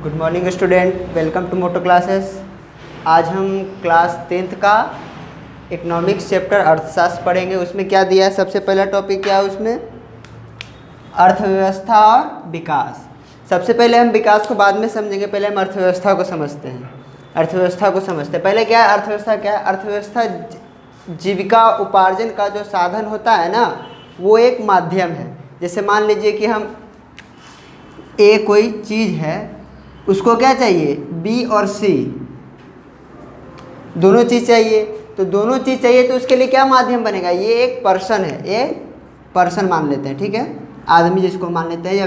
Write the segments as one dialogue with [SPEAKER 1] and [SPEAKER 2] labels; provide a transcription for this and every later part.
[SPEAKER 1] Good morning student, welcome to Moto classes. आज हम class 10th का इकोनॉमिक्स चैप्टर अर्थशास्त्र पढ़ेंगे। उसमें क्या दिया है, सबसे पहला टॉपिक क्या है उसमें, अर्थव्यवस्था और विकास। सबसे पहले हम विकास को बाद में समझेंगे, पहले हम अर्थव्यवस्था को समझते हैं। अर्थव्यवस्था को समझते हैं। पहले क्या है अर्थव्यवस्था, क्या है अर्थव्यवस्था? जीविका उपार्जन का जो साधन होता है ना, वो एक माध्यम है। जैसे मान लीजिए कि हम ए कोई चीज़ है, उसको क्या चाहिए, बी और सी दोनों चीज़ चाहिए। तो दोनों चीज़ चाहिए तो उसके लिए क्या माध्यम बनेगा, ये एक पर्सन है, ये पर्सन मान लेते हैं, ठीक है, आदमी जिसको मान लेते हैं, या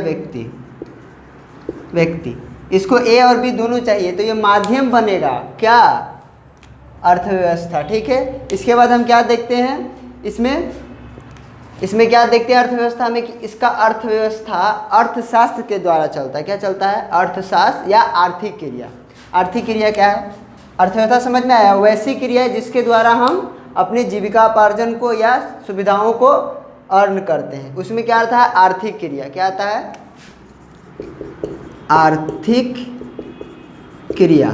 [SPEAKER 1] व्यक्ति इसको ए और बी दोनों चाहिए, तो ये माध्यम बनेगा क्या, अर्थव्यवस्था। ठीक है। इसके बाद हम क्या देखते हैं इसमें क्या देखते हैं अर्थव्यवस्था में, कि इसका अर्थव्यवस्था अर्थशास्त्र के द्वारा चलता है। क्या चलता है, अर्थशास्त्र या आर्थिक क्रिया। आर्थिक क्रिया क्या है, अर्थव्यवस्था समझ में आया, वैसी क्रिया है जिसके द्वारा हम अपनी जीविकापार्जन को या सुविधाओं को अर्न करते हैं। उसमें क्या आता है, आर्थिक क्रिया। क्या आता है, आर्थिक क्रिया।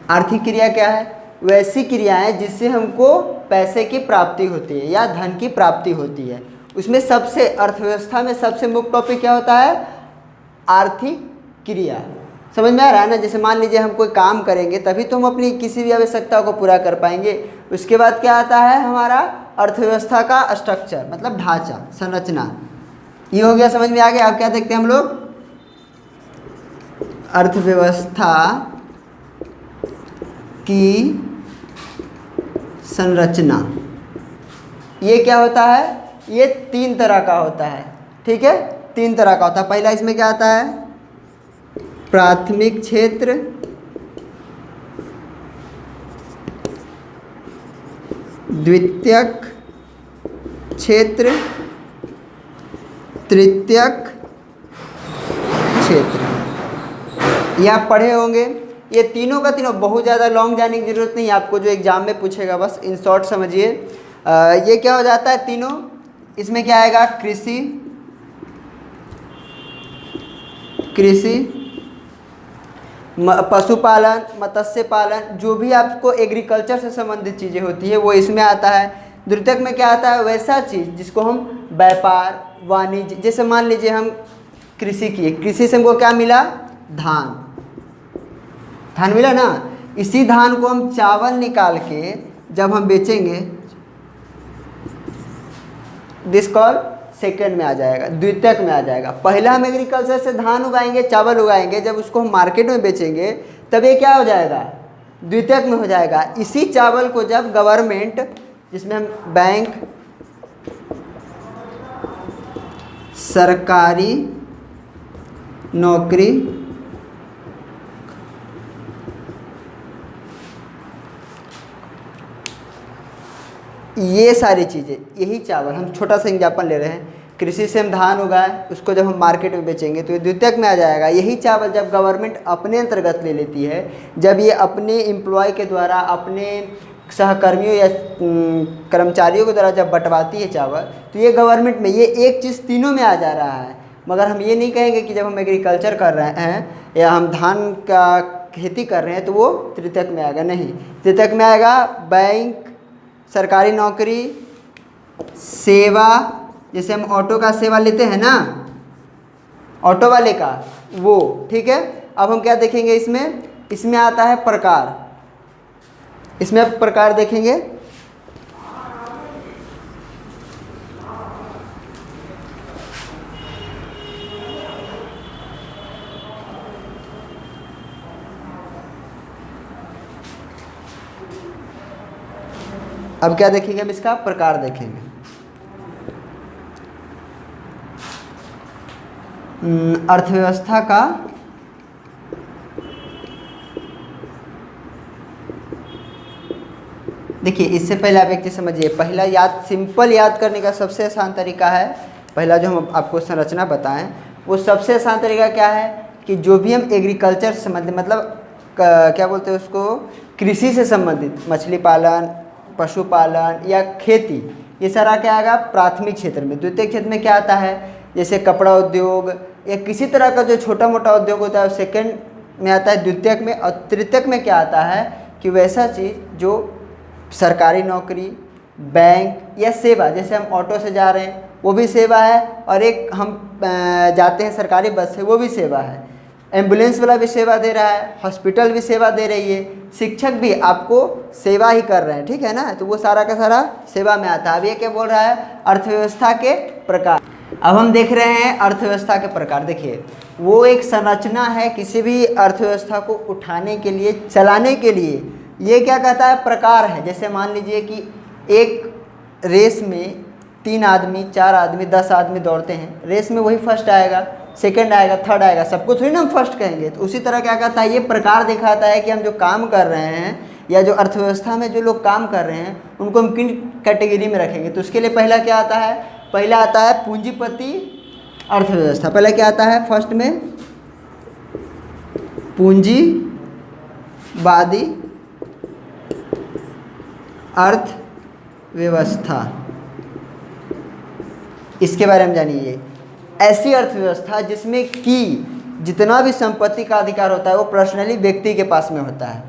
[SPEAKER 1] आर्थिक क्रिया क्या है, वैसी क्रियाएं जिससे हमको पैसे की प्राप्ति होती है या धन की प्राप्ति होती है। उसमें सबसे अर्थव्यवस्था में सबसे मुख्य टॉपिक क्या होता है, आर्थिक क्रिया। समझ में आ रहा है ना। जैसे मान लीजिए हम कोई काम करेंगे तभी तो हम अपनी किसी भी आवश्यकता को पूरा कर पाएंगे। उसके बाद क्या आता है हमारा अर्थव्यवस्था का स्ट्रक्चर, मतलब ढांचा, संरचना। ये हो गया, समझ में आ गया। अब क्या देखते हैं हम लोग, अर्थव्यवस्था की संरचना। ये क्या होता है, ये 3 तरह का होता है। ठीक है, 3 तरह का होता है। पहला इसमें क्या आता है, प्राथमिक क्षेत्र, द्वितीयक क्षेत्र, तृतीयक क्षेत्र। ये आप पढ़े होंगे। ये तीनों का तीनों, बहुत ज़्यादा लॉन्ग जाने की ज़रूरत नहीं है आपको, जो एग्ज़ाम में पूछेगा बस इन शॉर्ट समझिए। ये क्या हो जाता है तीनों, इसमें क्या आएगा, कृषि, पशुपालन, मत्स्य पालन, जो भी आपको एग्रीकल्चर से संबंधित चीज़ें होती है वो इसमें आता है। द्वितीयक में क्या आता है, वैसा चीज़ जिसको हम व्यापार, वाणिज्य, जैसे मान लीजिए हम कृषि किए, कृषि से हमको क्या मिला, धान मिला ना। इसी धान को हम चावल निकाल के जब हम बेचेंगे, दिस कॉल सेकेंड में आ जाएगा, द्वितीयक में आ जाएगा। पहला हम एग्रीकल्चर से धान उगाएंगे, चावल उगाएंगे, जब उसको हम मार्केट में बेचेंगे तब ये क्या हो जाएगा, द्वितीयक में हो जाएगा। इसी चावल को जब गवर्नमेंट, जिसमें हम बैंक, सरकारी नौकरी, ये सारी चीज़ें, यही चावल, हम छोटा सा एग्जाम्पल ले रहे हैं, कृषि से हम धान उगाए, उसको जब हम मार्केट में बेचेंगे तो ये द्वितीयक में आ जाएगा। यही चावल जब गवर्नमेंट अपने अंतर्गत ले लेती है, जब ये अपने एम्प्लॉय के द्वारा, अपने सहकर्मियों या कर्मचारियों के द्वारा जब बंटवाती है चावल, तो ये गवर्नमेंट में, ये एक चीज़ तीनों में आ जा रहा है। मगर हम ये नहीं कहेंगे कि जब हम एग्रीकल्चर कर रहे हैं या हम धान का खेती कर रहे हैं तो वो तृतीयक में आएगा, नहीं। तृतीयक में आएगा बैंक, सरकारी नौकरी, सेवा, जैसे हम ऑटो का सेवा लेते हैं ना, ऑटो वाले का, वो। ठीक है। अब हम क्या देखेंगे इसमें आता है प्रकार। इसमें अब प्रकार देखेंगे, अब क्या देखेंगे, हम इसका प्रकार देखेंगे। अर्थव्यवस्था का देखिए, इससे पहले आप एक चीज़ समझिए। पहला सिंपल याद करने का सबसे आसान तरीका है, पहला जो हम आपको संरचना बताएं, वो सबसे आसान तरीका क्या है कि जो भी हम एग्रीकल्चर से संबंधित, मतलब क्या बोलते हैं उसको, कृषि से संबंधित, मछली पालन, पशुपालन या खेती, ये सारा क्या आएगा प्राथमिक क्षेत्र में। द्वितीय क्षेत्र में क्या आता है, जैसे कपड़ा उद्योग, या किसी तरह का जो छोटा मोटा उद्योग होता है वो सेकंड में आता है, द्वितीयक में। और तृतीयक में क्या आता है कि वैसा चीज़ जो सरकारी नौकरी, बैंक या सेवा, जैसे हम ऑटो से जा रहे हैं वो भी सेवा है, और एक हम जाते हैं सरकारी बस से वो भी सेवा है, एम्बुलेंस वाला भी सेवा दे रहा है, हॉस्पिटल भी सेवा दे रही है, शिक्षक भी आपको सेवा ही कर रहे हैं, ठीक है ना। तो वो सारा का सारा सेवा में आता है। अब ये क्या बोल रहा है, अर्थव्यवस्था के प्रकार। अब हम देख रहे हैं अर्थव्यवस्था के प्रकार। देखिए वो एक संरचना है किसी भी अर्थव्यवस्था को उठाने के लिए, चलाने के लिए। ये क्या कहता है, प्रकार है। जैसे मान लीजिए कि एक रेस में 3 आदमी, 4 आदमी, 10 आदमी दौड़ते हैं, रेस में वही फर्स्ट आएगा, सेकंड आएगा, थर्ड आएगा, सबको थोड़ी ना हम फर्स्ट कहेंगे। तो उसी तरह क्या कहता है, ये प्रकार दिखाता है कि हम जो काम कर रहे हैं या जो अर्थव्यवस्था में जो लोग काम कर रहे हैं उनको हम किन कैटेगरी में रखेंगे। तो उसके लिए पहला क्या आता है, पहला आता है पूंजीपति अर्थव्यवस्था। पहला क्या आता है, फर्स्ट में पूंजीवादी अर्थव्यवस्था। इसके बारे में जानिए। ऐसी अर्थव्यवस्था जिसमें कि जितना भी संपत्ति का अधिकार होता है वो पर्सनली व्यक्ति के पास में होता है।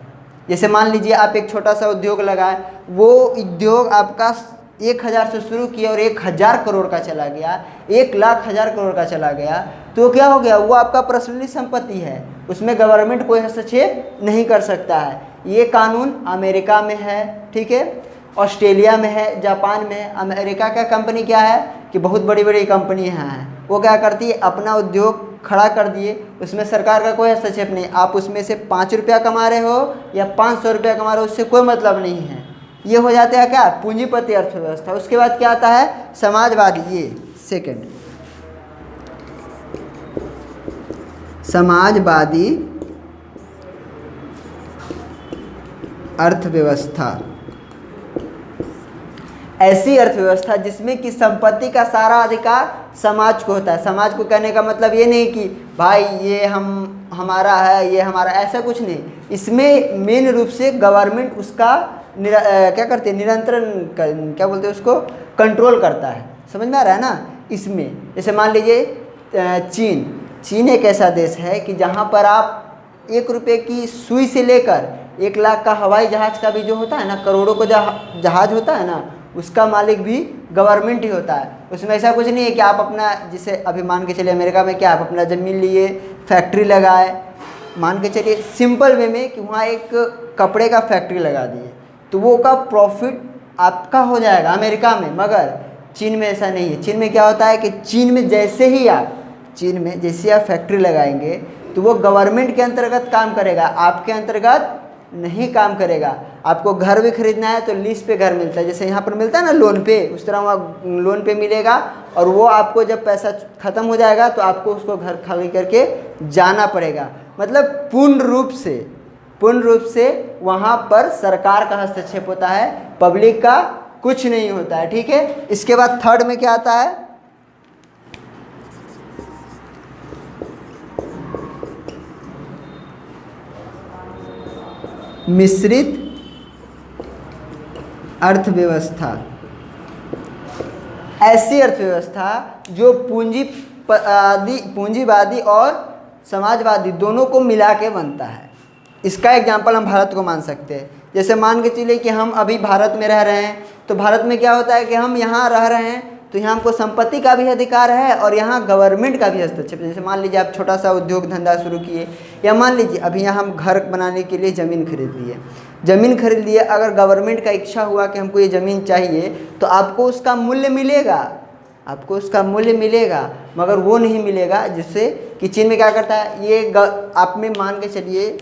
[SPEAKER 1] जैसे मान लीजिए आप एक छोटा सा उद्योग लगाए, वो उद्योग आपका 1000 से शुरू किया और 1000 करोड़ का चला गया, 1,00,000 करोड़ का चला गया, तो क्या हो गया, वो आपका पर्सनली संपत्ति है, उसमें गवर्नमेंट कोई हस्तक्षेप नहीं कर सकता है। ये कानून अमेरिका में है, ठीक है, ऑस्ट्रेलिया में है, जापान में है। अमेरिका का कंपनी क्या है कि बहुत बड़ी बड़ी कंपनी हैं, वो क्या करती है, अपना उद्योग खड़ा कर दिए, उसमें सरकार का कोई हस्तक्षेप नहीं। आप उसमें से 5 रुपया कमा रहे हो या 500 रुपया कमा रहे हो, उससे कोई मतलब नहीं है। ये हो जाता है क्या, पूंजीपति अर्थव्यवस्था। उसके बाद क्या आता है, समाजवादी, ये सेकंड, समाजवादी अर्थव्यवस्था। ऐसी अर्थव्यवस्था जिसमें कि संपत्ति का सारा अधिकार समाज को होता है। समाज को कहने का मतलब ये नहीं कि भाई ये हमारा है, ये हमारा, ऐसा कुछ नहीं। इसमें मेन रूप से गवर्नमेंट उसका क्या करते हैं, निरंतरण, क्या बोलते हैं उसको, कंट्रोल करता है। समझ में आ रहा है ना। इसमें जैसे मान लीजिए चीन एक ऐसा देश है कि जहाँ पर आप 1 रुपये की सुई से लेकर 1 लाख का हवाई जहाज़ का भी जो होता है ना, करोड़ों का जहाज़ होता है ना, उसका मालिक भी गवर्नमेंट ही होता है। उसमें ऐसा कुछ नहीं है कि आप अपना, जिसे अभी मान के चलिए अमेरिका में क्या, आप अपना ज़मीन लिए, फैक्ट्री लगाए, मान के चलिए सिंपल वे में कि वहाँ एक कपड़े का फैक्ट्री लगा दिए, तो वो का प्रॉफिट आपका हो जाएगा अमेरिका में। मगर चीन में ऐसा नहीं है। चीन में क्या होता है कि चीन में जैसे ही आप फैक्ट्री लगाएंगे तो वो गवर्नमेंट के अंतर्गत काम करेगा, आपके अंतर्गत नहीं काम करेगा। आपको घर भी खरीदना है तो लीज पे घर मिलता है, जैसे यहाँ पर मिलता है ना लोन पे, उस तरह वहाँ लोन पे मिलेगा। और वो आपको जब पैसा ख़त्म हो जाएगा तो आपको उसको घर खाली करके जाना पड़ेगा। मतलब पूर्ण रूप से वहाँ पर सरकार का हस्तक्षेप होता है, पब्लिक का कुछ नहीं होता है, ठीक है। इसके बाद थर्ड में क्या आता है, मिश्रित अर्थव्यवस्था। ऐसी अर्थव्यवस्था जो पूंजीवादी और समाजवादी दोनों को मिला के बनता है। इसका एग्जाम्पल हम भारत को मान सकते हैं। जैसे मान के चलिए कि हम अभी भारत में रह रहे हैं, तो भारत में क्या होता है कि हम यहाँ रह रहे हैं तो यहाँ हमको संपत्ति का भी अधिकार है और यहाँ गवर्नमेंट का भी हस्तक्षेप। जैसे मान लीजिए आप छोटा सा उद्योग धंधा शुरू किए, या मान लीजिए अभी यहाँ हम घर बनाने के लिए ज़मीन खरीद लिए। अगर गवर्नमेंट का इच्छा हुआ कि हमको ये ज़मीन चाहिए तो आपको उसका मूल्य मिलेगा, मगर वो नहीं मिलेगा जिससे कि चीन में क्या करता है, ये आप में मान के चलिए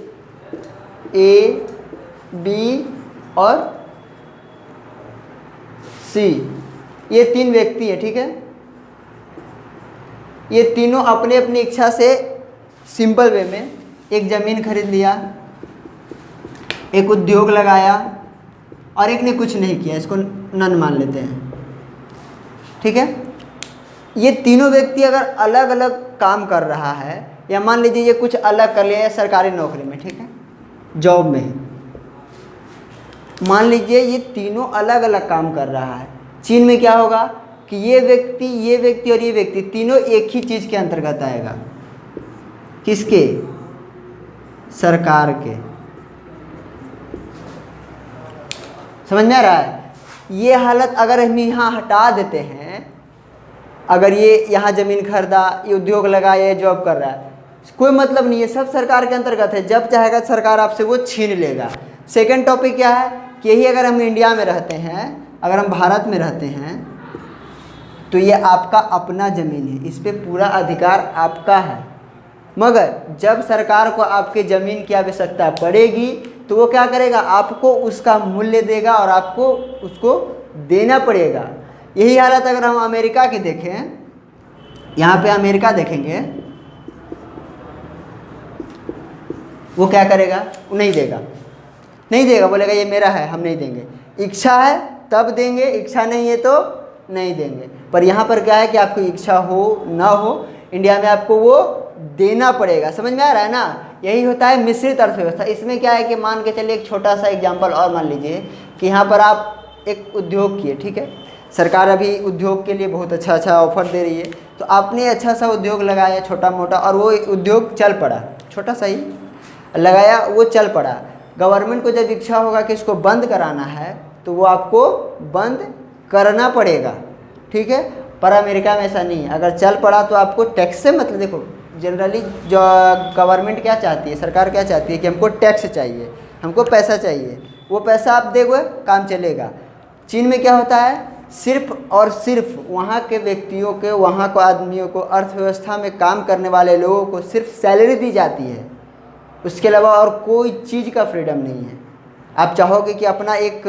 [SPEAKER 1] A, B और C, ये 3 व्यक्ति है, ठीक है। ये तीनों अपने अपनी इच्छा से सिंपल वे में एक ज़मीन खरीद लिया, एक उद्योग लगाया, और एक ने कुछ नहीं किया, इसको नन मान लेते हैं, ठीक है। ये तीनों व्यक्ति अगर अलग अलग काम कर रहा है, या मान लीजिए ये कुछ अलग कर लिया सरकारी नौकरी में, ठीक है, जॉब में, मान लीजिए ये तीनों अलग अलग काम कर रहा है। चीन में क्या होगा कि ये व्यक्ति और ये व्यक्ति तीनों एक ही चीज़ के अंतर्गत आएगा। किसके? सरकार के। समझ में आ रहा है? ये हालत अगर हम यहाँ हटा देते हैं, अगर ये यहाँ ज़मीन खरीदा, ये उद्योग लगाया, ये जॉब कर रहा है, कोई मतलब नहीं है, सब सरकार के अंतर्गत है। जब चाहेगा सरकार आपसे वो छीन लेगा। सेकंड टॉपिक क्या है कि यही अगर हम इंडिया में रहते हैं, अगर हम भारत में रहते हैं, तो ये आपका अपना ज़मीन है, इस पर पूरा अधिकार आपका है। मगर जब सरकार को आपके ज़मीन की आवश्यकता पड़ेगी तो वो क्या करेगा? आपको उसका मूल्य देगा और आपको उसको देना पड़ेगा। यही हालत अगर हम अमेरिका की देखें, यहाँ पे अमेरिका देखेंगे, वो क्या करेगा? वो नहीं देगा, बोलेगा ये मेरा है, हम नहीं देंगे। इच्छा है तब देंगे, इच्छा नहीं है तो नहीं देंगे। पर यहाँ पर क्या है कि आपको इच्छा हो ना हो, इंडिया में आपको वो देना पड़ेगा। समझ में आ रहा है ना? यही होता है मिश्रित अर्थव्यवस्था। इसमें क्या है कि मान के चलिए एक छोटा सा एग्जांपल और मान लीजिए कि यहाँ पर आप एक उद्योग किए, ठीक है, सरकार अभी उद्योग के लिए बहुत अच्छा ऑफर दे रही है, तो आपने अच्छा सा उद्योग लगाया छोटा मोटा, और वो उद्योग चल पड़ा, छोटा सा ही लगाया, वो चल पड़ा। गवर्नमेंट को जब इच्छा होगा कि इसको बंद कराना है तो वो आपको बंद करना पड़ेगा, ठीक है। पर अमेरिका में ऐसा नहीं है, अगर चल पड़ा तो आपको टैक्स से मतलब, देखो जनरली जो गवर्नमेंट क्या चाहती है, सरकार क्या चाहती है कि हमको टैक्स चाहिए, हमको पैसा चाहिए, वो पैसा आप दोगे काम चलेगा। चीन में क्या होता है, सिर्फ और सिर्फ वहाँ के व्यक्तियों के, वहाँ के आदमियों को, अर्थव्यवस्था में काम करने वाले लोगों को सिर्फ सैलरी दी जाती है, उसके अलावा और कोई चीज़ का फ्रीडम नहीं है। आप चाहोगे कि अपना एक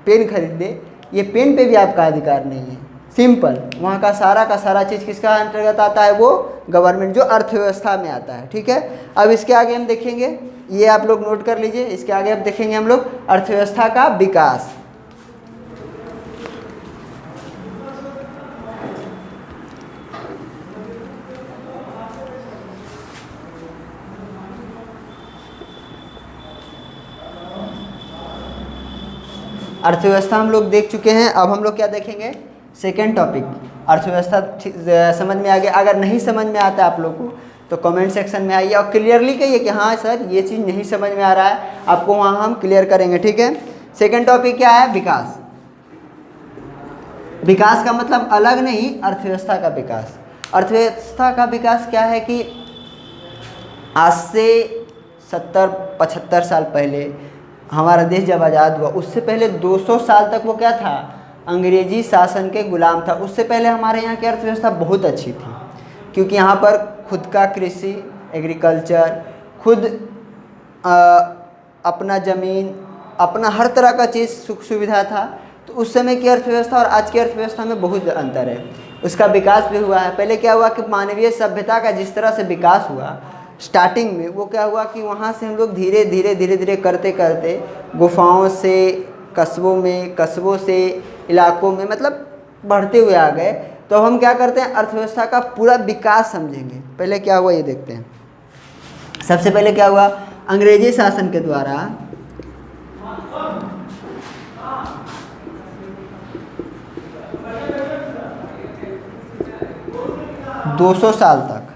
[SPEAKER 1] पेन खरीद दे, ये पेन पे भी आपका अधिकार नहीं है। सिंपल, वहाँ का सारा चीज़ किसका अंतर्गत आता है? वो गवर्नमेंट, जो अर्थव्यवस्था में आता है, ठीक है। अब इसके आगे हम देखेंगे, ये आप लोग नोट कर लीजिए, इसके आगे अब देखेंगे हम लोग अर्थव्यवस्था का विकास। अर्थव्यवस्था हम लोग देख चुके हैं, अब हम लोग क्या देखेंगे? सेकेंड टॉपिक, अर्थव्यवस्था समझ में आ गया? अगर नहीं समझ में आता आप लोग को तो कमेंट सेक्शन में आइए और क्लियरली कहिए कि हाँ सर ये चीज़ नहीं समझ में आ रहा है, आपको वहाँ हम क्लियर करेंगे, ठीक है। सेकेंड टॉपिक क्या है? विकास। विकास का मतलब अलग नहीं, अर्थव्यवस्था का विकास। अर्थव्यवस्था का विकास क्या है कि आज से 70-75 साल पहले हमारा देश जब आज़ाद हुआ, उससे पहले 200 साल तक वो क्या था? अंग्रेजी शासन के गुलाम था। उससे पहले हमारे यहाँ की अर्थव्यवस्था बहुत अच्छी थी, क्योंकि यहाँ पर खुद का कृषि, एग्रीकल्चर, खुद अपना ज़मीन, अपना हर तरह का चीज़ सुख सुविधा था। तो उस समय की अर्थव्यवस्था और आज की अर्थव्यवस्था में बहुत अंतर है, उसका विकास भी हुआ है। पहले क्या हुआ कि मानवीय सभ्यता का जिस तरह से विकास हुआ स्टार्टिंग में, वो क्या हुआ कि वहाँ से हम लोग धीरे धीरे करते करते गुफाओं से कस्बों में, कस्बों से इलाकों में, मतलब बढ़ते हुए आ गए। तो हम क्या करते हैं? अर्थव्यवस्था का पूरा विकास समझेंगे। पहले क्या हुआ ये देखते हैं। सबसे पहले क्या हुआ? अंग्रेजी शासन के द्वारा 200 साल तक,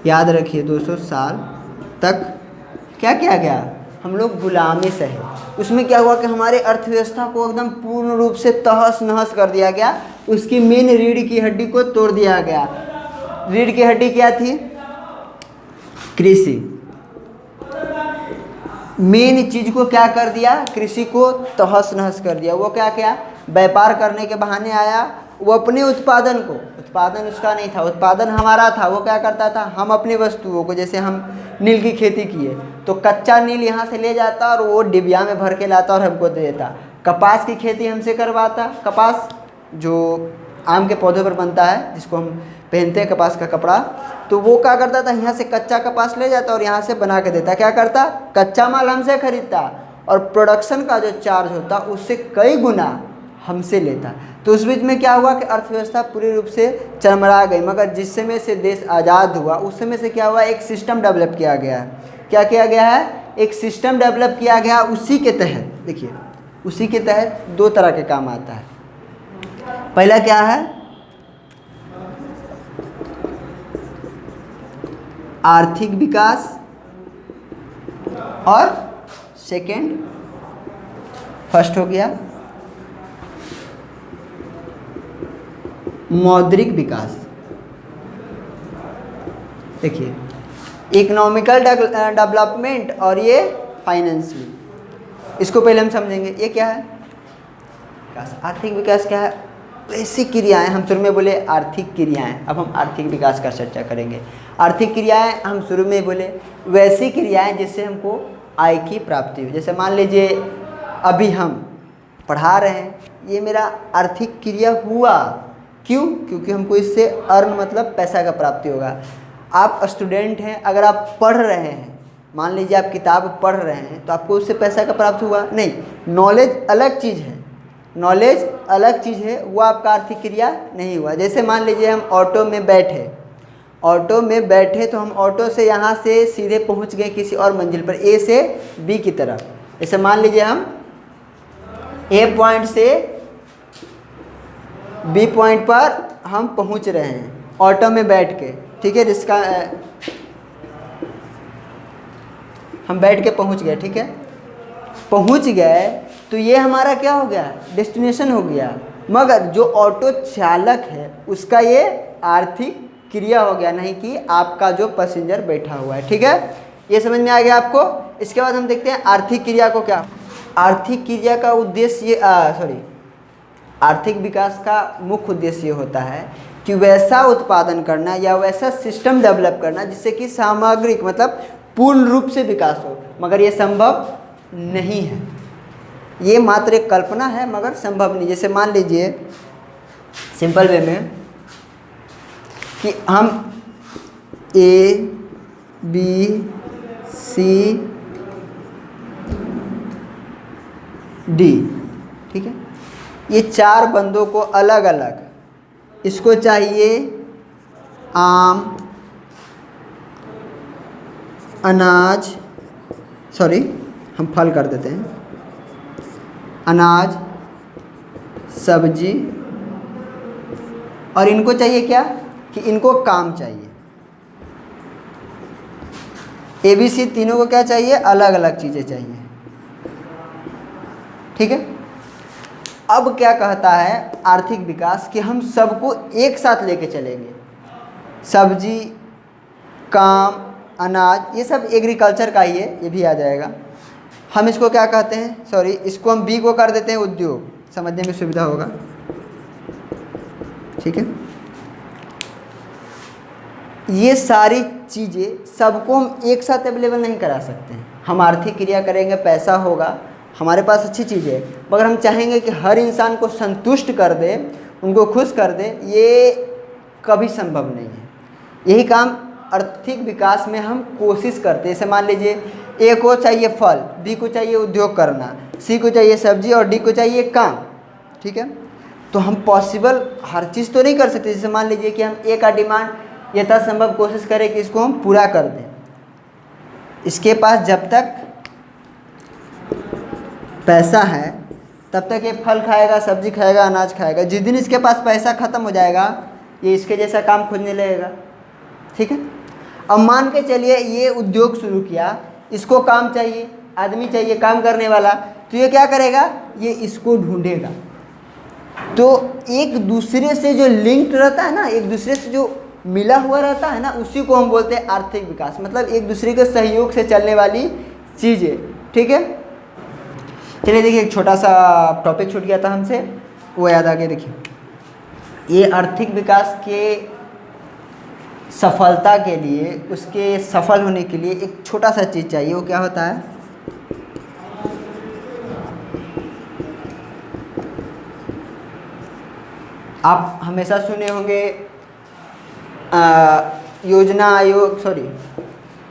[SPEAKER 1] याद रखिए 200 साल तक क्या किया गया? हम लोग गुलामी सहे। उसमें क्या हुआ कि हमारे अर्थव्यवस्था को एकदम पूर्ण रूप से तहस नहस कर दिया गया, उसकी मेन रीढ़ की हड्डी को तोड़ दिया गया। रीढ़ की हड्डी क्या थी? कृषि। मेन चीज को क्या कर दिया? कृषि को तहस नहस कर दिया। वो क्या किया? व्यापार करने के बहाने आया, वो अपने उत्पादन को, उत्पादन उसका नहीं था, उत्पादन हमारा था। वो क्या करता था? हम अपनी वस्तुओं को, जैसे हम नील की खेती किए तो कच्चा नील यहाँ से ले जाता और वो डिबिया में भर के लाता और हमको दे देता। कपास की खेती हमसे करवाता, कपास जो आम के पौधों पर बनता है, जिसको हम पहनते हैं कपास का कपड़ा, तो वो क्या करता था? यहाँ से कच्चा कपास ले जाता और यहाँ से बना के देता। क्या करता? कच्चा माल हमसे खरीदता और प्रोडक्शन का जो चार्ज होता उससे कई गुना हमसे लेता। तो उस बीच में क्या हुआ कि अर्थव्यवस्था पूरी रूप से चरमरा गई। मगर जिस समय से देश आज़ाद हुआ उस समय से क्या हुआ? एक सिस्टम डेवलप किया गया है। क्या किया गया है? एक सिस्टम डेवलप किया गया। उसी के तहत देखिए, उसी के तहत दो तरह के काम आता है। पहला क्या है, आर्थिक विकास, और सेकंड, फर्स्ट हो गया मौद्रिक विकास। देखिए, इकोनॉमिकल डेवलपमेंट और ये फाइनेंशियल, इसको पहले हम समझेंगे। ये क्या है विकास, आर्थिक विकास क्या है, वैसी क्रियाएं, हम शुरू में बोले आर्थिक क्रियाएं, अब हम आर्थिक विकास का चर्चा करेंगे। आर्थिक क्रियाएं हम शुरू में बोले वैसी क्रियाएं जिससे हमको आय की प्राप्ति हो। जैसे मान लीजिए अभी हम पढ़ा रहे हैं, ये मेरा आर्थिक क्रिया हुआ, क्यों? क्योंकि हमको इससे अर्न मतलब पैसा का प्राप्ति होगा। आप स्टूडेंट हैं, अगर आप पढ़ रहे हैं, मान लीजिए आप किताब पढ़ रहे हैं, तो आपको उससे पैसा का प्राप्त हुआ नहीं। नॉलेज अलग चीज़ है, नॉलेज अलग चीज़ है, वो आपका आर्थिक क्रिया नहीं हुआ। जैसे मान लीजिए हम ऑटो में बैठे तो हम ऑटो से यहाँ से सीधे पहुँच गए किसी और मंजिल पर, ए से बी की तरफ। जैसे मान लीजिए हम ए पॉइंट से बी पॉइंट पर हम पहुँच रहे हैं ऑटो में बैठ के, ठीक है, जिसका हम बैठ के पहुँच गए, ठीक है, पहुँच गए तो ये हमारा क्या हो गया, डेस्टिनेशन हो गया। मगर जो ऑटो चालक है उसका ये आर्थिक क्रिया हो गया, नहीं कि आपका जो पैसेंजर बैठा हुआ है। ठीक है, ये समझ में आ गया आपको। इसके बाद हम देखते हैं आर्थिक क्रिया को क्या, आर्थिक क्रिया का उद्देश्य आर्थिक विकास का मुख्य उद्देश्य ये होता है कि वैसा उत्पादन करना या वैसा सिस्टम डेवलप करना जिससे कि सामग्रिक मतलब पूर्ण रूप से विकास हो। मगर ये संभव नहीं है, ये मात्र एक कल्पना है मगर संभव नहीं। जैसे मान लीजिए सिंपल वे में कि हम ए बी सी डी, ठीक है, ये चार बंदों को अलग अलग, इसको चाहिए आम, अनाज, सॉरी हम फल कर देते हैं, अनाज, सब्जी, और इनको चाहिए क्या कि इनको काम चाहिए। ए बी सी तीनों को क्या चाहिए, अलग अलग चीज़ें चाहिए। ठीक है, अब क्या कहता है आर्थिक विकास कि हम सबको एक साथ लेके चलेंगे। सब्जी, काम, अनाज, ये सब एग्रीकल्चर का ही है, ये भी आ जाएगा। हम इसको क्या कहते हैं, सॉरी इसको हम बी को कर देते हैं उद्योग, समझने में सुविधा होगा। ठीक है, ये सारी चीज़ें सबको हम एक साथ अवेलेबल नहीं करा सकते हैं। हम आर्थिक क्रिया करेंगे, पैसा होगा, हमारे पास अच्छी चीज़ है, मगर हम चाहेंगे कि हर इंसान को संतुष्ट कर दे, उनको खुश कर दे, ये कभी संभव नहीं है। यही काम आर्थिक विकास में हम कोशिश करते हैं। जैसे मान लीजिए ए को चाहिए फल, बी को चाहिए उद्योग करना, सी को चाहिए सब्जी और डी को चाहिए काम। ठीक है, तो हम पॉसिबल हर चीज़ तो नहीं कर सकते। जैसे मान लीजिए कि हम ए का डिमांड यथासंभव कोशिश करें कि इसको हम पूरा कर दें। इसके पास जब तक पैसा है तब तक ये फल खाएगा, सब्जी खाएगा, अनाज खाएगा। जिस दिन इसके पास पैसा ख़त्म हो जाएगा ये इसके जैसा काम खोजने लगेगा। ठीक है, अब मान के चलिए ये उद्योग शुरू किया, इसको काम चाहिए, आदमी चाहिए काम करने वाला, तो ये क्या करेगा, ये इसको ढूंढेगा। तो एक दूसरे से जो लिंक्ड रहता है ना, एक दूसरे से जो मिला हुआ रहता है ना, उसी को हम बोलते हैं आर्थिक विकास। मतलब एक दूसरे के सहयोग से चलने वाली चीज़ें। ठीक है, चलिए देखिए एक छोटा सा टॉपिक छूट गया था हमसे, वो याद आ गया। देखिए ये आर्थिक विकास के सफलता के लिए, उसके सफल होने के लिए एक छोटा सा चीज़ चाहिए। वो क्या होता है, आप हमेशा सुने होंगे योजना आयोग, सॉरी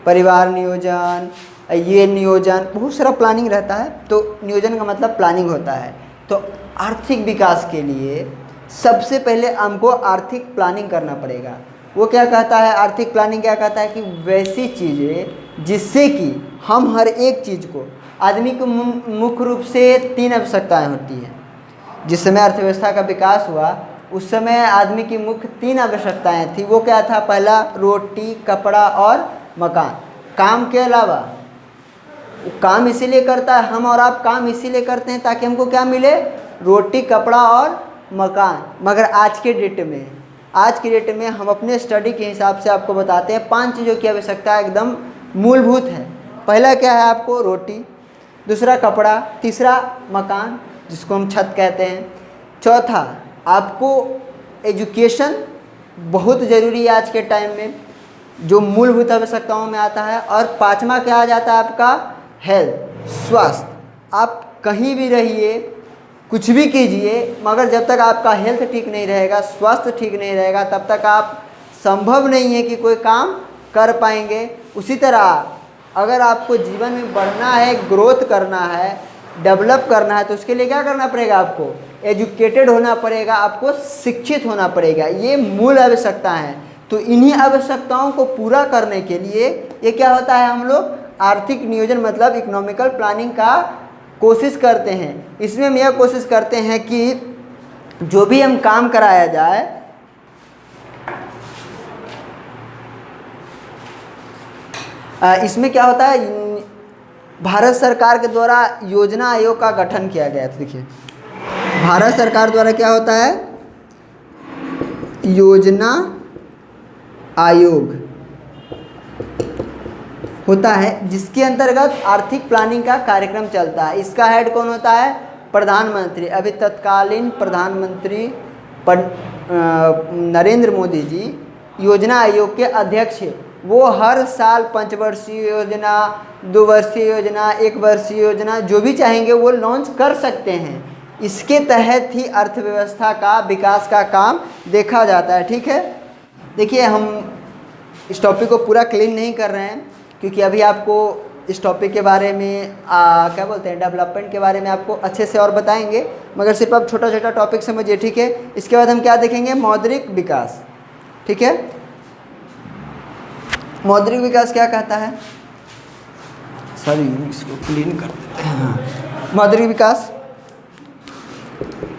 [SPEAKER 1] परिवार नियोजन, ये नियोजन, बहुत सारा प्लानिंग रहता है। तो नियोजन का मतलब प्लानिंग होता है। तो आर्थिक विकास के लिए सबसे पहले हमको आर्थिक प्लानिंग करना पड़ेगा। वो क्या कहता है, आर्थिक प्लानिंग क्या कहता है कि वैसी चीज़ें जिससे कि हम हर एक चीज़ को, आदमी को मुख्य रूप से 3 आवश्यकताएँ होती हैं। जिस समय अर्थव्यवस्था का विकास हुआ उस समय आदमी की मुख्य 3 आवश्यकताएं थी। वो क्या था? पहला रोटी, कपड़ा और मकान। काम के अलावा, काम इसीलिए करता है, हम और आप काम इसीलिए करते हैं ताकि हमको क्या मिले? रोटी, कपड़ा और मकान। मगर आज के डेट में हम अपने स्टडी के हिसाब से आपको बताते हैं 5 चीज़ों की आवश्यकता एकदम मूलभूत है। पहला क्या है आपको? रोटी, दूसरा कपड़ा, तीसरा मकान जिसको हम छत कहते हैं, चौथा आपको एजुकेशन बहुत ज़रूरी है आज के टाइम में, जो मूलभूत आवश्यकताओं में आता है, और पाँचवा क्या आ जाता है आपका? हेल्थ, स्वास्थ्य। आप कहीं भी रहिए, कुछ भी कीजिए, मगर जब तक आपका हेल्थ ठीक नहीं रहेगा, स्वास्थ्य ठीक नहीं रहेगा, तब तक आप संभव नहीं है कि कोई काम कर पाएंगे। उसी तरह अगर आपको जीवन में बढ़ना है, ग्रोथ करना है, डेवलप करना है, तो उसके लिए क्या करना पड़ेगा? आपको एजुकेटेड होना पड़ेगा, आपको शिक्षित होना पड़ेगा। ये मूल आवश्यकता है। तो इन्हीं आवश्यकताओं को पूरा करने के लिए ये क्या होता है? हम लोग आर्थिक नियोजन मतलब इकोनॉमिकल प्लानिंग का कोशिश करते हैं। इसमें हम यह कोशिश करते हैं कि जो भी हम काम कराया जाए, इसमें क्या होता है? भारत सरकार के द्वारा योजना आयोग का गठन किया गया था। देखिए, भारत सरकार द्वारा क्या होता है? योजना आयोग होता है, जिसके अंतर्गत आर्थिक प्लानिंग का कार्यक्रम चलता है। इसका हेड कौन होता है? प्रधानमंत्री। अभी तत्कालीन प्रधानमंत्री नरेंद्र मोदी जी योजना आयोग के अध्यक्ष हैं। वो हर साल 5 वर्षीय योजना, 2 वर्षीय योजना, 1 वर्षीय योजना जो भी चाहेंगे वो लॉन्च कर सकते हैं। इसके तहत ही अर्थव्यवस्था का विकास का काम देखा जाता है। ठीक है, देखिए हम इस टॉपिक को पूरा क्लीन नहीं कर रहे हैं, क्योंकि अभी आपको इस टॉपिक के बारे में क्या बोलते हैं, डेवलपमेंट के बारे में आपको अच्छे से और बताएंगे, मगर सिर्फ आप छोटा छोटा टॉपिक समझिए। ठीक है, इसके बाद हम क्या देखेंगे? मौद्रिक विकास। ठीक है, मौद्रिक विकास क्या कहता है? सॉरी, इसको क्लीन कर देते हैं। मौद्रिक विकास,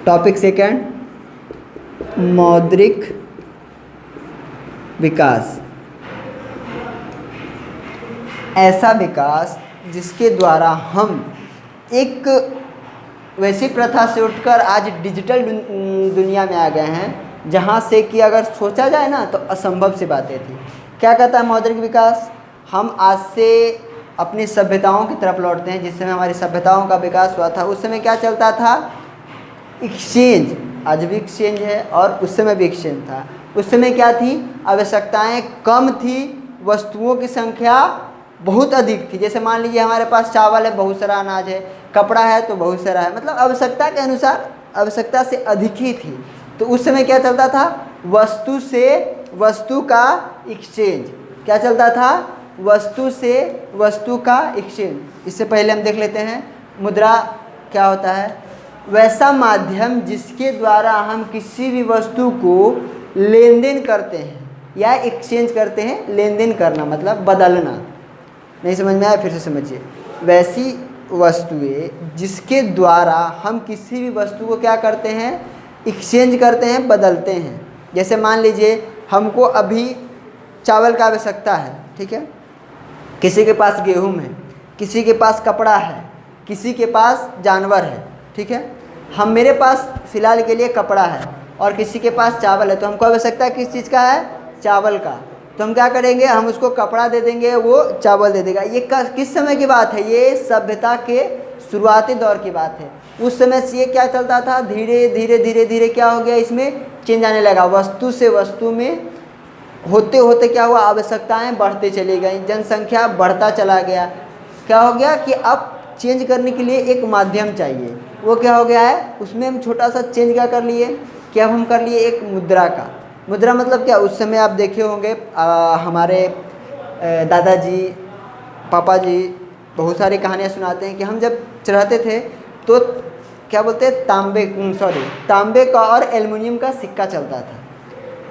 [SPEAKER 1] टॉपिक सेकंड, मौद्रिक विकास ऐसा विकास जिसके द्वारा हम एक वैसी प्रथा से उठकर आज डिजिटल दुनिया में आ गए हैं, जहाँ से कि अगर सोचा जाए ना तो असंभव सी बातें थी। क्या कहता है मौद्रिक विकास? हम आज से अपनी सभ्यताओं की तरफ लौटते हैं। जिस समय हमारी सभ्यताओं का विकास हुआ था, उस समय क्या चलता था? एक्सचेंज। आज भी एक्सचेंज है और उस समय भी एक्सचेंज था। उस समय क्या थी? आवश्यकताएं कम थी, वस्तुओं की संख्या बहुत अधिक थी। जैसे मान लीजिए हमारे पास चावल है, बहुत सारा अनाज है, कपड़ा है तो बहुत सारा है, मतलब आवश्यकता के अनुसार आवश्यकता से अधिक ही थी। तो उस समय क्या चलता था? वस्तु से वस्तु का एक्सचेंज। क्या चलता था? वस्तु से वस्तु का एक्सचेंज। इससे पहले हम देख लेते हैं मुद्रा क्या होता है। वैसा माध्यम जिसके द्वारा हम किसी भी वस्तु को लेन देन करते हैं या एक्सचेंज करते हैं। लेन देन करना मतलब बदलना। नहीं समझ में आया? फिर से समझिए। वैसी वस्तुएं जिसके द्वारा हम किसी भी वस्तु को क्या करते हैं? एक्सचेंज करते हैं, बदलते हैं। जैसे मान लीजिए हमको अभी चावल का आवश्यकता है, ठीक है, किसी के पास गेहूं है, किसी के पास कपड़ा है, किसी के पास जानवर है, ठीक है। हम मेरे पास फ़िलहाल के लिए कपड़ा है और किसी के पास चावल है, तो हमको आवश्यकता किस चीज़ का है? चावल का। तो हम क्या करेंगे? हम उसको कपड़ा दे देंगे, वो चावल दे देगा। ये किस समय की बात है? ये सभ्यता के शुरुआती दौर की बात है। उस समय से ये क्या चलता था? धीरे धीरे धीरे धीरे क्या हो गया? इसमें चेंज आने लगा। वस्तु से वस्तु में होते होते क्या हुआ? आवश्यकताएं बढ़ते चली गई, जनसंख्या बढ़ता चला गया। क्या हो गया कि अब चेंज करने के लिए एक माध्यम चाहिए। वो क्या हो गया है? उसमें हम छोटा सा चेंज क्या कर लिए कि अब हम कर लिए एक मुद्रा का। मुद्रा मतलब क्या? उस समय आप देखे होंगे हमारे दादाजी, पापा जी बहुत सारी कहानियाँ सुनाते हैं कि हम जब चढ़ाते थे तो क्या बोलते हैं, तांबे का और एल्युमिनियम का सिक्का चलता था।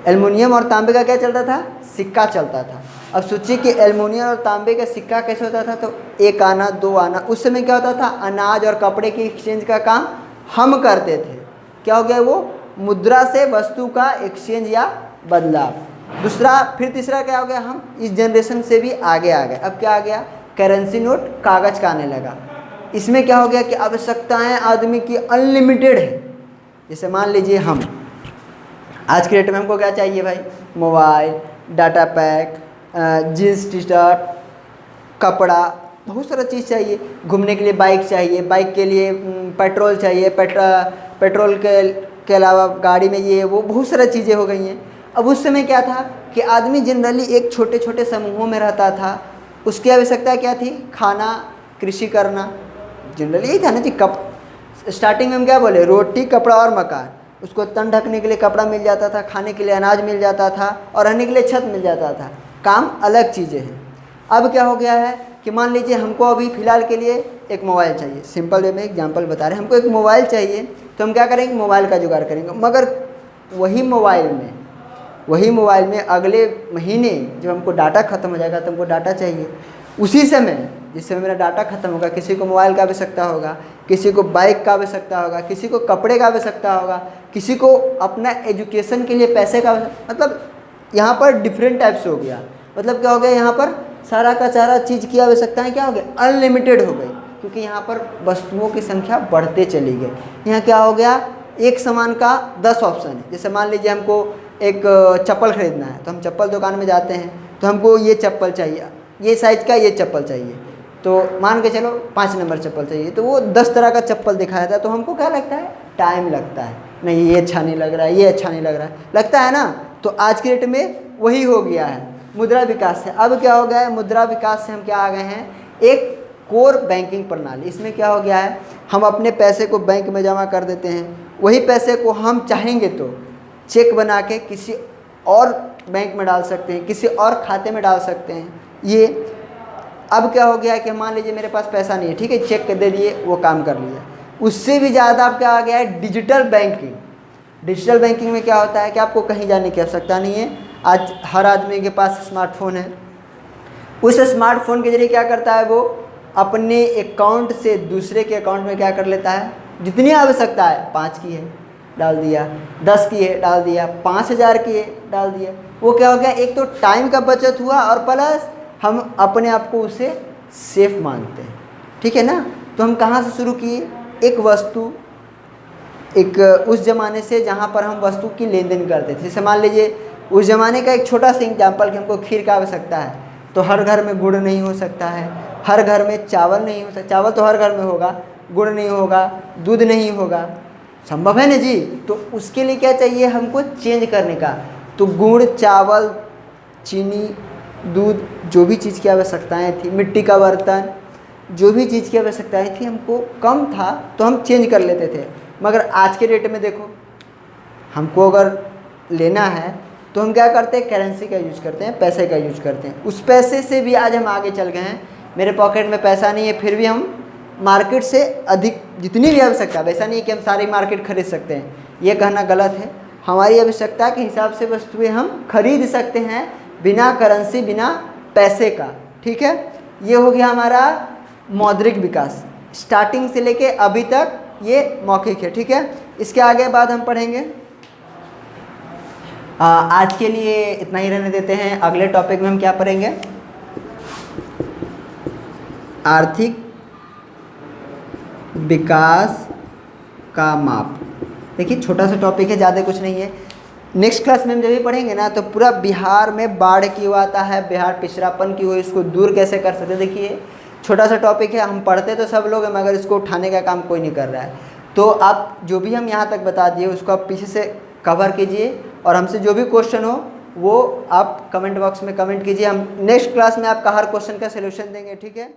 [SPEAKER 1] एल्युमिनियम और तांबे का क्या चलता था? सिक्का चलता था। अब सोचिए कि एल्युमिनियम और तांबे का सिक्का कैसे होता था? तो 1 आना 2 आना। उस समय क्या होता था? अनाज और कपड़े के एक्सचेंज का काम हम करते थे। क्या हो गया? वो मुद्रा से वस्तु का एक्सचेंज या बदलाव। दूसरा, फिर तीसरा क्या हो गया, हम इस जनरेशन से भी आगे आ गए। अब क्या आ गया, करेंसी नोट कागज का आने लगा। इसमें क्या हो गया कि आवश्यकताएं आदमी की अनलिमिटेड है। जैसे मान लीजिए हम आज के डेट में हमको क्या चाहिए भाई, mobile, data pack, jeans T shirt, कपड़ा, बहुत सारा चीज़ चाहिए। घूमने के लिए बाइक चाहिए, बाइक के लिए पेट्रोल चाहिए, पेट्रोल के अलावा गाड़ी में ये वो बहुत सारा चीज़ें हो गई हैं। अब उस समय क्या था कि आदमी जनरली एक छोटे छोटे समूहों में रहता था। उसकी आवश्यकता क्या थी, खाना, कृषि करना, जनरली यही था ना जी। स्टार्टिंग में हम क्या बोले, रोटी, कपड़ा और मकान। उसको तन ढकने के लिए कपड़ा मिल जाता था, खाने के लिए अनाज मिल जाता था और रहने के लिए छत मिल जाता था। काम अलग चीज़ें हैं। अब क्या हो गया है कि मान लीजिए हमको अभी फ़िलहाल के लिए एक मोबाइल चाहिए। सिंपल वे में एग्जांपल बता रहे हैं, हमको एक मोबाइल चाहिए तो हम क्या करेंगे, मोबाइल का जुगाड़ करेंगे। मगर वही मोबाइल में अगले महीने जब हमको डाटा ख़त्म हो जाएगा तो हमको डाटा चाहिए। उसी समय, जिस समय मेरा डाटा ख़त्म होगा, किसी को मोबाइल का आवश्यकता होगा, किसी को बाइक का आवश्यकता होगा, किसी को कपड़े का आवश्यकता होगा, किसी को अपना एजुकेशन के लिए पैसे का, मतलब यहाँ पर डिफरेंट टाइप्स हो गया। मतलब क्या हो गया, यहाँ पर सारा का सारा चीज़ की आवश्यकताएं क्या हो गई, अनलिमिटेड हो गई। क्योंकि यहाँ पर वस्तुओं की संख्या बढ़ते चली गई। यहाँ क्या हो गया, एक सामान का 10 ऑप्शन है। जैसे मान लीजिए हमको एक चप्पल खरीदना है तो हम चप्पल दुकान में जाते हैं तो हमको ये चप्पल चाहिए, ये साइज़ का ये चप्पल चाहिए, तो मान के चलो 5 नंबर चप्पल चाहिए, तो वो 10 तरह का चप्पल दिखाया था। तो हमको क्या लगता है, टाइम लगता है, नहीं ये अच्छा नहीं लग रहा है, ये अच्छा नहीं लग रहा है, लगता है ना। तो आज के डेट में वही हो गया है मुद्रा विकास से। अब क्या हो गया है, मुद्रा विकास से हम क्या आ गए हैं, एक कोर बैंकिंग प्रणाली। इसमें क्या हो गया है, हम अपने पैसे को बैंक में जमा कर देते हैं, वही पैसे को हम चाहेंगे तो चेक बना के किसी और बैंक में डाल सकते हैं, किसी और खाते में डाल सकते हैं। ये अब क्या हो गया है कि मान लीजिए मेरे पास पैसा नहीं है, ठीक है, चेक कर दे दिए, वो काम कर लिया। उससे भी ज़्यादा अब क्या आ गया है, डिजिटल बैंकिंग। डिजिटल बैंकिंग में क्या होता है कि आपको कहीं जाने की आवश्यकता नहीं है। आज हर आदमी के पास स्मार्टफोन है। उस स्मार्टफोन के जरिए क्या करता है, वो अपने अकाउंट से दूसरे के अकाउंट में क्या कर लेता है, जितनी आवश्यकता है, 5 की है डाल दिया, 10 की है डाल दिया, 5000 की है डाल दिया। वो क्या हो गया, एक तो टाइम का बचत हुआ और प्लस हम अपने आप को उसे सेफ मानते हैं, ठीक है ना। तो हम कहाँ से शुरू किए, एक वस्तु, एक उस ज़माने से जहाँ पर हम वस्तु की लेन देन करते थे। जैसे मान लीजिए उस ज़माने का एक छोटा सा एग्जाम्पल कि हमको खीर का आवश्यकता है, तो हर घर में गुड़ नहीं हो सकता है, हर घर में चावल नहीं हो सकता, चावल तो हर घर में होगा, गुड़ नहीं होगा, दूध नहीं होगा, संभव है ना जी। तो उसके लिए क्या चाहिए हमको, चेंज करने का। तो गुड़, चावल, चीनी, दूध, जो भी चीज़ की आवश्यकताएँ थी, मिट्टी का बर्तन, जो भी चीज़ की आवश्यकताएँ थी, हमको कम था तो हम चेंज कर लेते थे। मगर आज के डेट में देखो, हमको अगर लेना है तो हम क्या करते हैं, करेंसी का यूज़ करते हैं, पैसे का यूज़ करते हैं। उस पैसे से भी आज हम आगे चल गए हैं। मेरे पॉकेट में पैसा नहीं है, फिर भी हम मार्केट से अधिक जितनी भी आवश्यकता है, वैसा नहीं है कि हम सारी मार्केट खरीद सकते हैं, ये कहना गलत है। हमारी आवश्यकता के हिसाब से वस्तुएं हम खरीद सकते हैं, बिना करेंसी, बिना पैसे का, ठीक है। ये हो गया हमारा मौद्रिक विकास, स्टार्टिंग से लेके अभी तक ये मौखिक है, ठीक है। इसके आगे बाद हम पढ़ेंगे। आज के लिए इतना ही रहने देते हैं। अगले टॉपिक में हम क्या पढ़ेंगे, आर्थिक विकास का माप। देखिए छोटा सा टॉपिक है, ज़्यादा कुछ नहीं है। नेक्स्ट क्लास में हम जब भी पढ़ेंगे ना, तो पूरा बिहार में बाढ़ क्यों आता है, बिहार पिछड़ापन क्यों है, इसको दूर कैसे कर सकते। देखिए छोटा सा टॉपिक है, हम पढ़ते तो सब लोग हैं मगर इसको उठाने का काम कोई नहीं कर रहा है। तो आप जो भी हम यहाँ तक बता दिए उसको आप पीछे से कवर कीजिए और हमसे जो भी क्वेश्चन हो वो आप कमेंट बॉक्स में कमेंट कीजिए। हम नेक्स्ट क्लास में आपका हर क्वेश्चन का सलूशन देंगे, ठीक है।